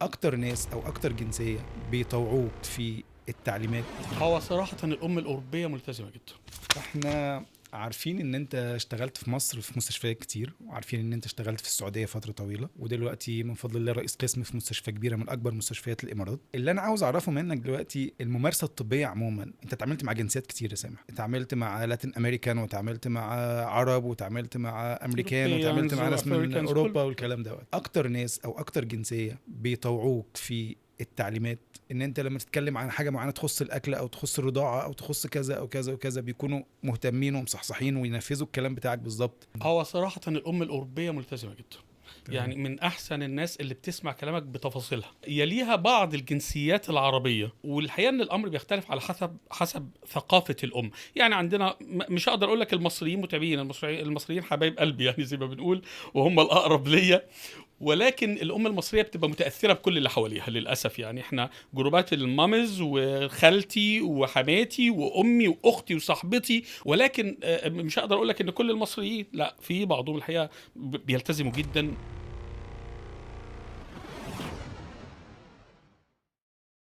اكتر ناس او اكتر جنسية بيطوعوك في التعليمات؟ هو صراحة الأم الأوروبية ملتزمة جدا. احنا عارفين ان انت اشتغلت في مصر في مستشفيات كتير، وعارفين ان انت اشتغلت في السعودية فترة طويلة، ودلوقتي من فضل الله رئيس قسم في مستشفى كبيرة من اكبر مستشفيات الامارات. اللي انا عاوز اعرفه منك دلوقتي الممارسة الطبية عموما. انت اتعاملت مع جنسيات كتير يا سامح، اتعاملت مع لاتين امريكان، واتعاملت مع عرب، واتعاملت مع امريكان، واتعاملت يوروبيانز مع ناس من وأفريكانز كله. اوروبا والكلام دوت. اكتر ناس او اكتر جنسية بيطوعوك في التعليمات، ان انت لما تتكلم عن حاجه معينه تخص الاكل او تخص الرضاعه او تخص كذا او كذا وكذا، بيكونوا مهتمين ومصحصحين وينفذوا الكلام بتاعك بالظبط. هو صراحة الأم الأوروبية ملتزمة جدا. يعني تمام. من أحسن الناس اللي بتسمع كلامك بتفاصيلها. يليها بعض الجنسيات العربية، والحقيقة إن الأمر بيختلف على حسب ثقافة الأم. يعني عندنا مش هقدر أقول لك المصريين متابعين، المصريين حبايب قلبي يعني زي ما بنقول، وهم الأقرب ليا. ولكن الام المصريه بتبقى متاثره بكل اللي حواليها للاسف. يعني احنا جروبات المامز وخالتي وحماتي وامي واختي وصاحبتي، ولكن مش هقدر اقول لك ان كل المصريين، لا، في بعضهم الحقيقه بيلتزموا جدا.